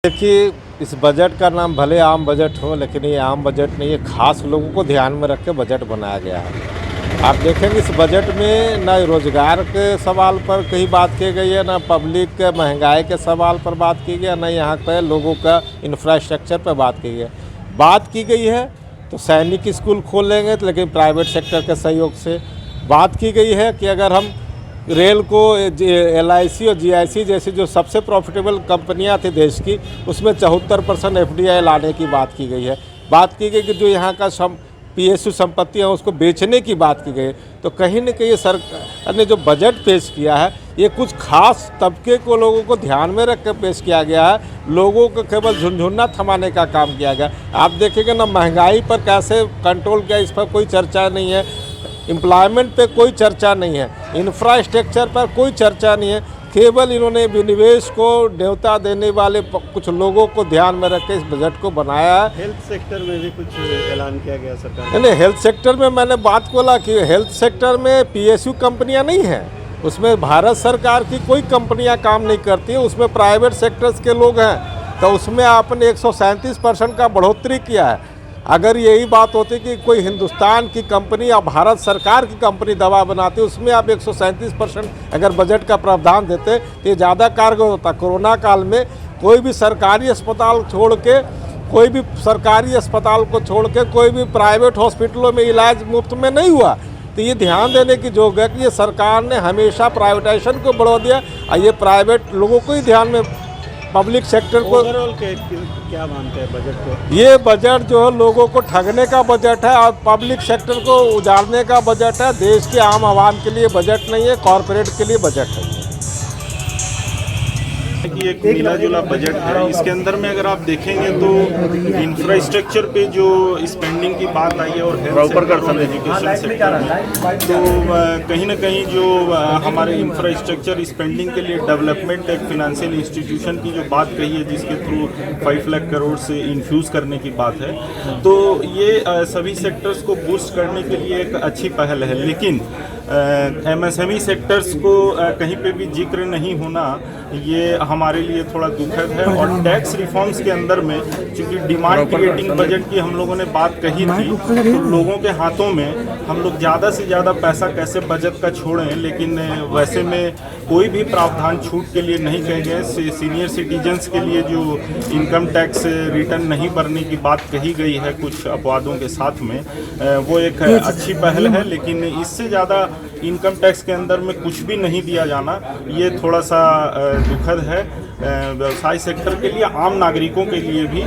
देखिए, इस बजट का नाम भले आम बजट हो, लेकिन ये आम बजट नहीं है। खास लोगों को ध्यान में रख के बजट बनाया गया है। आप देखेंगे इस बजट में न रोजगार के सवाल पर कहीं बात की गई है, न पब्लिक के महंगाई के सवाल पर बात की गई है, न यहाँ के लोगों का इंफ्रास्ट्रक्चर पर बात की गई है। बात की गई है तो सैनिक स्कूल खोलेंगे, लेकिन प्राइवेट सेक्टर के सहयोग से। बात की गई है कि अगर हम रेल को LIC और GIC जैसी जो सबसे प्रॉफिटेबल कंपनियां थी देश की, उसमें 74% FDI लाने की बात की गई है। बात की गई कि जो यहाँ का PSU संपत्ति है उसको बेचने की बात की गई। तो कहीं न कहीं सरकार ने जो बजट पेश किया है, ये कुछ खास तबके को लोगों को ध्यान में रख कर पेश किया गया है। लोगों को केवल झुनझुना थमाने का काम किया गया। आप देखेंगे ना, महंगाई पर कैसे कंट्रोल किया, इस पर कोई चर्चा नहीं है। एम्प्लॉयमेंट पे कोई चर्चा नहीं है, इंफ्रास्ट्रक्चर पर कोई चर्चा नहीं है। केवल इन्होंने विनिवेश को न्योता देने वाले कुछ लोगों को ध्यान में रख के इस बजट को बनाया है। हेल्थ सेक्टर में भी कुछ ऐलान किया गया सरकार नहीं, हेल्थ सेक्टर में मैंने बात बोला कि हेल्थ सेक्टर में PSU कंपनियां नहीं हैं, उसमें भारत सरकार की कोई कंपनियां काम नहीं करती है, उसमें प्राइवेट सेक्टर्स के लोग हैं। तो उसमें आपने 137% का बढ़ोतरी किया है। अगर यही बात होती कि कोई हिंदुस्तान की कंपनी या भारत सरकार की कंपनी दवा बनाती, उसमें आप 137% अगर बजट का प्रावधान देते तो ये ज़्यादा कारगर होता। कोरोना काल में कोई भी सरकारी अस्पताल छोड़ के, कोई भी सरकारी अस्पताल को छोड़ के कोई भी प्राइवेट हॉस्पिटलों में इलाज मुफ्त में नहीं हुआ। तो ये ध्यान देने की जरूरत है कि ये सरकार ने हमेशा प्राइवेटाइजेशन को बढ़ा दिया और ये प्राइवेट लोगों को ही ध्यान में, पब्लिक सेक्टर को। ओवरऑल क्या मानते हैं बजट को? ये बजट जो है लोगों को ठगने का बजट है और पब्लिक सेक्टर को उजाड़ने का बजट है। देश के आम आवाम के लिए बजट नहीं है, कॉरपोरेट के लिए बजट है। कि एक मिला जुला बजट है। इसके अंदर में अगर आप देखेंगे तो इंफ्रास्ट्रक्चर पे जो स्पेंडिंग की बात आई है और हेल्थ सेक्टर और एजुकेशन सेक्टर में, तो कहीं ना कहीं जो हमारे इंफ्रास्ट्रक्चर स्पेंडिंग के लिए डेवलपमेंट एक फिनेंशियल इंस्टीट्यूशन की जो बात कही है, जिसके थ्रू 5 लाख करोड़ से इन्फ्यूज़ करने की बात है, तो ये सभी सेक्टर्स को बूस्ट करने के लिए एक अच्छी पहल है। लेकिन MSME सेक्टर्स को कहीं पे भी जिक्र नहीं होना, ये हमारे लिए थोड़ा दुखद है। और टैक्स रिफॉर्म्स के अंदर में चूंकि डिमांड क्रिएटिंग बजट की हम लोगों ने बात कही थी, तो लोगों के हाथों में हम लोग ज़्यादा से ज़्यादा पैसा कैसे बजट का छोड़ें, लेकिन वैसे में कोई भी प्रावधान छूट के लिए नहीं कहे गए। सीनियर सिटीजन्स के लिए जो इनकम टैक्स रिटर्न नहीं भरने की बात कही गई है कुछ अपवादों के साथ में, वो एक अच्छी पहल है। लेकिन इससे ज़्यादा इनकम टैक्स के अंदर में कुछ भी नहीं दिया जाना, ये थोड़ा सा दुखद है। व्यवसाय सेक्टर के लिए, आम नागरिकों के लिए भी,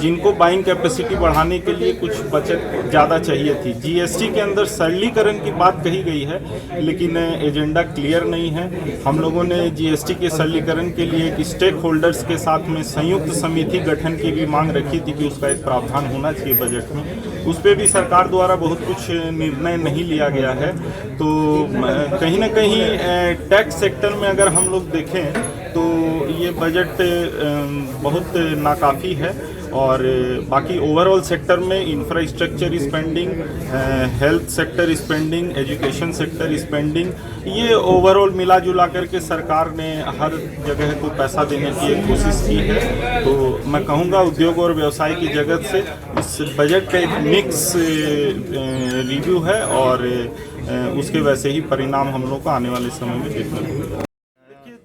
जिनको बाइंग कैपेसिटी बढ़ाने के लिए कुछ बचत ज़्यादा चाहिए थी। GST के अंदर सरलीकरण की बात कही गई है, लेकिन एजेंडा क्लियर नहीं है। हम लोगों ने GST के सरलीकरण के लिए एक स्टेक होल्डर्स के साथ में संयुक्त समिति गठन की भी मांग रखी थी कि उसका एक प्रावधान होना चाहिए बजट में। उस पर भी सरकार द्वारा बहुत कुछ निर्णय नहीं लिया गया है। तो कहीं ना कहीं टैक्स सेक्टर में अगर हम लोग देखें तो ये बजट बहुत नाकाफ़ी है। और बाकी ओवरऑल सेक्टर में infrastructure spending, health sector spending, education sector spending, ये ओवरऑल मिला जुला करके सरकार ने हर जगह को पैसा देने की एक कोशिश की है। तो मैं कहूँगा उद्योग और व्यवसाय की जगत से इस बजट का एक मिक्स रिव्यू है और उसके वैसे ही परिणाम हम लोग को आने वाले समय में देखने को मिलेगा।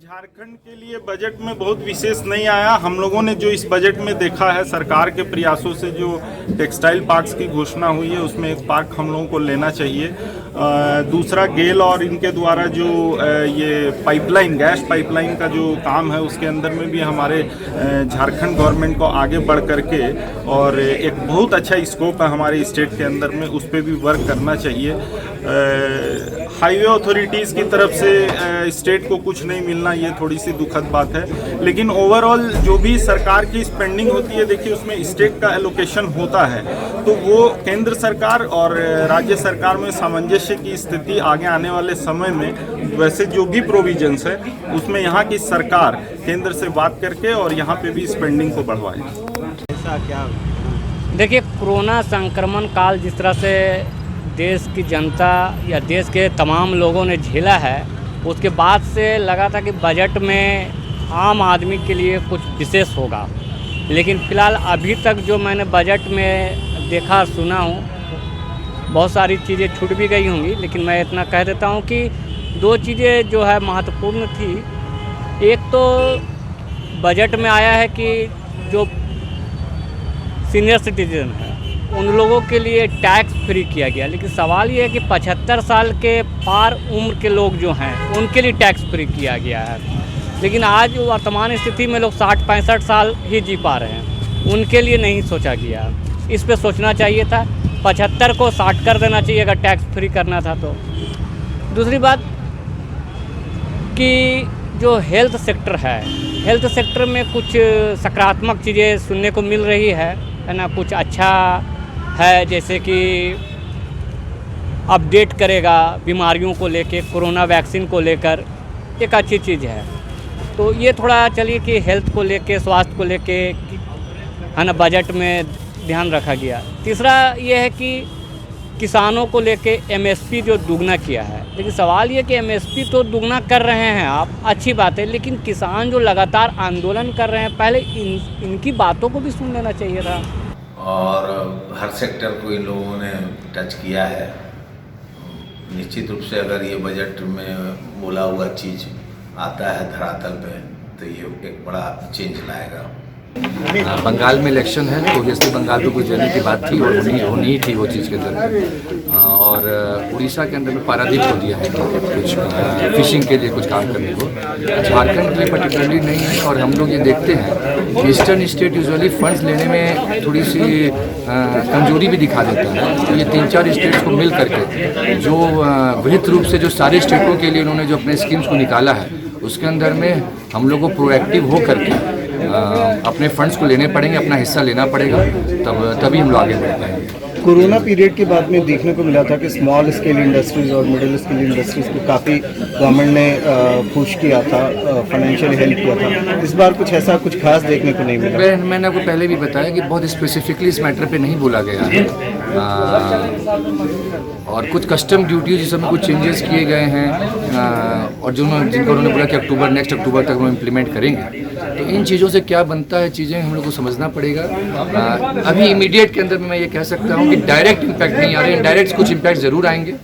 झारखंड के लिए बजट में बहुत विशेष नहीं आया। हम लोगों ने जो इस बजट में देखा है, सरकार के प्रयासों से जो टेक्सटाइल पार्क्स की घोषणा हुई है, उसमें एक पार्क हम लोगों को लेना चाहिए। दूसरा, गेल और इनके द्वारा जो ये पाइपलाइन, गैस पाइपलाइन का जो काम है, उसके अंदर में भी हमारे झारखंड गवर्नमेंट को आगे बढ़ करके, और एक बहुत अच्छा स्कोप है हमारे स्टेट के अंदर में, उस पर भी वर्क करना चाहिए। हाईवे अथॉरिटीज़ की तरफ से स्टेट को कुछ नहीं मिलना, ये थोड़ी सी दुखद बात है। लेकिन ओवरऑल जो भी सरकार की स्पेंडिंग होती है, देखिए उसमें स्टेट का एलोकेशन होता है, तो वो केंद्र सरकार और राज्य सरकार में सामंजस्य की स्थिति आगे आने वाले समय में, वैसे जो भी प्रोविजंस है उसमें यहाँ की सरकार केंद्र से बात करके और यहाँ पे भी स्पेंडिंग को बढ़वाए। ऐसा क्या? देखिए, कोरोना संक्रमण काल जिस तरह से देश की जनता या देश के तमाम लोगों ने झेला है, उसके बाद से लगा था कि बजट में आम आदमी के लिए कुछ विशेष होगा। लेकिन फ़िलहाल अभी तक जो मैंने बजट में देखा सुना हूँ, बहुत सारी चीज़ें छूट भी गई होंगी, लेकिन मैं इतना कह देता हूँ कि 2 चीज़ें जो है महत्वपूर्ण थी। एक तो बजट में आया है कि जो सीनियर सिटीजन है उन लोगों के लिए टैक्स फ्री किया गया, लेकिन सवाल ये है कि 75 साल के पार उम्र के लोग जो हैं उनके लिए टैक्स फ्री किया गया है। लेकिन आज वर्तमान स्थिति में लोग 60-65 साल ही जी पा रहे हैं, उनके लिए नहीं सोचा गया। इस पे सोचना चाहिए था, 75 को 60 कर देना चाहिए अगर टैक्स फ्री करना था तो। दूसरी बात कि जो हेल्थ सेक्टर है, हेल्थ सेक्टर में कुछ सकारात्मक चीज़ें सुनने को मिल रही है ना। कुछ अच्छा है, जैसे कि अपडेट करेगा बीमारियों को लेके, कोरोना वैक्सीन को लेकर, एक अच्छी चीज़ है। तो ये थोड़ा चलिए कि हेल्थ को लेके, स्वास्थ्य को लेके है ना बजट में ध्यान रखा गया। तीसरा ये है कि किसानों को लेके एमएसपी जो दुगना किया है, लेकिन सवाल ये कि एमएसपी तो दुगना कर रहे हैं आप, अच्छी बात है, लेकिन किसान जो लगातार आंदोलन कर रहे हैं, पहले इनकी बातों को भी सुन लेना चाहिए था। और हर सेक्टर को इन लोगों ने टच किया है। निश्चित रूप से अगर ये बजट में बोला हुआ चीज़ आता है धरातल पे तो ये एक बड़ा चेंज लाएगा। बंगाल में इलेक्शन है तो ऑब्वियसली बंगाल पे कुछ जाने की बात थी और होनी ही थी वो चीज़ के अंदर। और उड़ीसा के अंदर में पारादीप को दिया है कुछ फिशिंग के लिए कुछ काम करने को, झारखंड के लिए पर्टिकुलरली नहीं है। और हम लोग ये देखते हैं ईस्टर्न स्टेट यूजुअली फंड्स लेने में थोड़ी सी कमजोरी भी दिखा देता है। तो ये 3-4 स्टेट्स को मिल करके जो विहित रूप से जो सारे स्टेटों के लिए उन्होंने जो अपने स्कीम्स को निकाला है उसके अंदर में हम लोग को प्रोएक्टिव हो करके अपने फंड्स को लेने पड़ेंगे, अपना हिस्सा लेना पड़ेगा, तभी हम लोग आगे बढ़ पाएंगे। कोरोना पीरियड के बाद में देखने को मिला था कि स्मॉल स्केल इंडस्ट्रीज़ और मिडिल स्केल इंडस्ट्रीज़ को काफ़ी गवर्नमेंट ने पुश किया था, फाइनेंशियल हेल्प किया था। इस बार कुछ ऐसा कुछ खास देखने को नहीं मिला। मैंने आपको पहले भी बताया कि बहुत स्पेसिफिकली इस मैटर पे नहीं बोला गया है। और कुछ कस्टम ड्यूटीज जिसमें कुछ चेंजेस किए गए हैं और जिनको उन्होंने बोला कि नेक्स्ट अक्टूबर तक वो इम्प्लीमेंट करेंगे। तो इन चीज़ों से क्या बनता है चीज़ें हम लोग को समझना पड़ेगा। अभी इमीडिएट के अंदर में मैं ये कह सकता हूँ कि डायरेक्ट इम्पैक्ट नहीं आ रहे, इनडायरेक्ट कुछ इम्पैक्ट ज़रूर आएंगे।